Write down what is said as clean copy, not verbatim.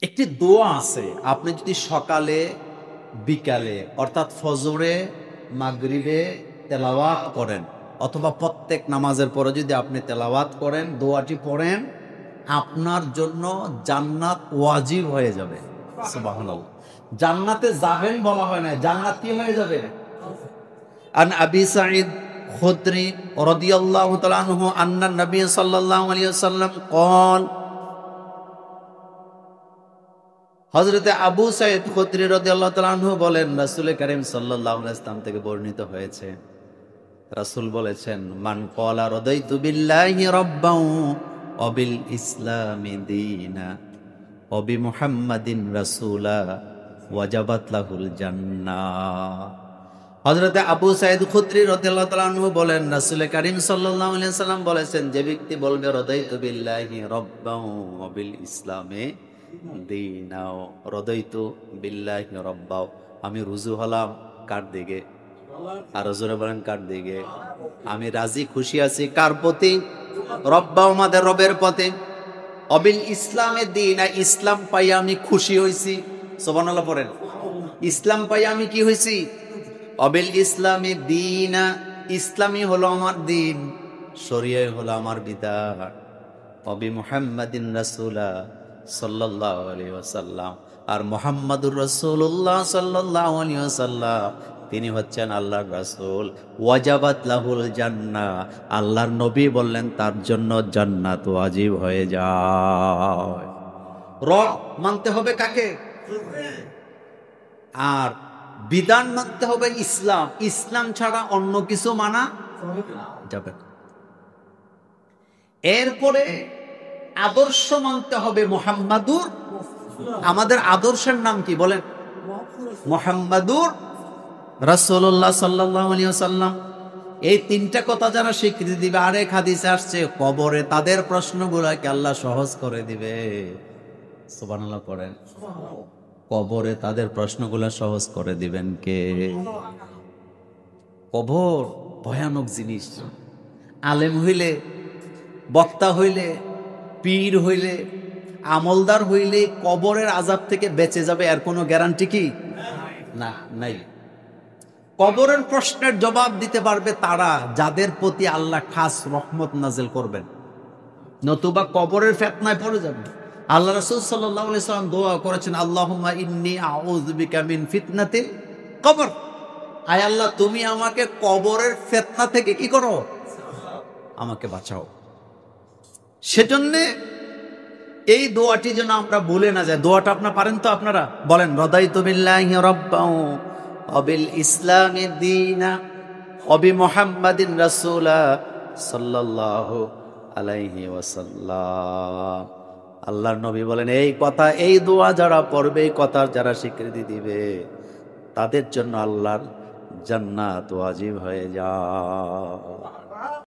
একটি দোয়া আছে, আপনি যদি সকালে বিকালে অর্থাৎ ফজরে মাগরিবে তেলাওয়াত করেন অথবা প্রত্যেক নামাজের পরে যদি আপনি তেলাওয়াত করেন, দোয়াটি পড়েন, আপনার জন্য জান্নাত ওয়াজিব হয়ে যাবে। সুবহানাল্লাহ। জান্নাতে যাবেন বলা হয় না, জান্নাত কি হয়ে যাবে। আন আবি সাঈদ খুদরি রাদিয়াল্লাহু তাআলা আনহু আন্না নবী সাল্লাল্লাহু আলাইহি ওয়াসাল্লাম قال, হযরতে আবু সাঈদ খুদরি রাদিয়াল্লাহু তাআলা আনহু বলেন, রাসূল কারীম সাল্লাল্লাহু আলাইহি ওয়াসাল্লাম থেকে বর্ণিত হয়েছে, রাসূল বলেছেন, মান ক্বালা রাদাইতু বিল্লাহি রাব্বান ওয়া বিল ইসলামি দীনা ওয়া বি মুহাম্মাদিন রাসূলা ওয়াজাবাত লাহুল জান্নাহ। হযরতে আবু সাঈদ খুদরি রাদিয়াল্লাহু তাআলা আনহু বলেন, রাসূল কারীম সাল্লাল্লাহু আলাইহি ওয়াসাল্লাম বলেছেন, যে ব্যক্তি বলবে রাদাইতু বিল্লাহি রাব্বান ওয়া বিল ইসলামি দীনাও, রাদাইতু বিল্লাহি রাব্বাও, আমি রুজু হলাম কার দিকে, আর জোরে বলেন কার দিকে, আমি রাজি খুশি আছি কার প্রতি, রব্বাও আমাদের রবের প্রতি, অবিল ইসলামে দীনা, ইসলাম পাই আমি খুশি হইছি। সুবহানাল্লাহ পড়েন, ইসলাম পাই আমি কি হইছি, অবিল ইসলামে দীনা, ইসলামই হলো আমার দিন, শরিয়াহ হলো আমার বিধান, অবি মুহাম্মাদিন রাসূলা সাল্লাল্লাহু আলাইহি ওয়াসাল্লাম, আর মুহাম্মাদুর রাসূলুল্লাহ সাল্লাল্লাহু আলাইহি ওয়াসাল্লাম তিনি হচ্ছেন আল্লাহর রাসূল, ওয়াজাবাত লাহুল জান্নাহ, আল্লাহর নবী বললেন তার জন্য জান্নাত ওয়াজিব হয়ে যায়। রব মানতে হবে কাকে, আর বিধান মানতে হবে ইসলাম, ইসলাম ছাড়া অন্য কিছু মানা যাবে না। এরপরে আদর্শ মানতে হবে মুহাম্মাদুর, আমাদের আদর্শের নাম কি বলেন, মুহাম্মাদুর রাসূলুল্লাহ সাল্লাল্লাহু আলাইহি ওয়াসাল্লাম। এই তিনটা কথা যারা স্বীকৃতি দিবে, আরেক হাদিসে আসছে কবরে তাদের প্রশ্নগুলোকে আল্লাহ সহজ করে দিবে। সুবহানাল্লাহ পড়েন, কবরে তাদের প্রশ্নগুলো সহজ করে দিবেন কে। কবর ভয়ানক জিনিস। আলেম হইলে, বক্তা হইলে, পীর হইলে, আমলদার হইলে কবরের আযাব থেকে বেঁচে যাবে এর কোনো গ্যারান্টি কি না, নাই। কবরের প্রশ্নের জবাব দিতে পারবে তারা যাদের প্রতি আল্লাহ খাস রহমত নাযিল করবেন, নতুবা কবরের ফিতনায় পড়ে যাবে। আল্লাহ রাসূল সাল্লাল্লাহু আলাইহি ওয়াসাল্লাম দোয়া করেছেন, আল্লাহুম্মা ইন্নী আউযু বিকা মিন ফিতনাতিল কবর, আয় আল্লাহ তুমি আমাকে কবরের ফিতনা থেকে কি করো, আমাকে বাঁচাও। সেজন্য এই দোয়াটি যেন আমরা ভুলে না যাই। দোয়াটা আপনারা পারেন তো, আপনারা বলেন, রাদাইতু বিল্লাহি রাব্বান ওয়া বিল ইসলামি দীনা ওয়া বি মুহাম্মাদিন রাসূলা সাল্লাল্লাহু আলাইহি ওয়াসাল্লাম। আল্লাহর নবী বলেন, এই কথা, এই দোয়া যারা পড়বে, এই কথার যারা স্বীকৃতি দিবে, তাদের জন্য আল্লাহর জান্নাত ওয়াজিব হয়ে যায়।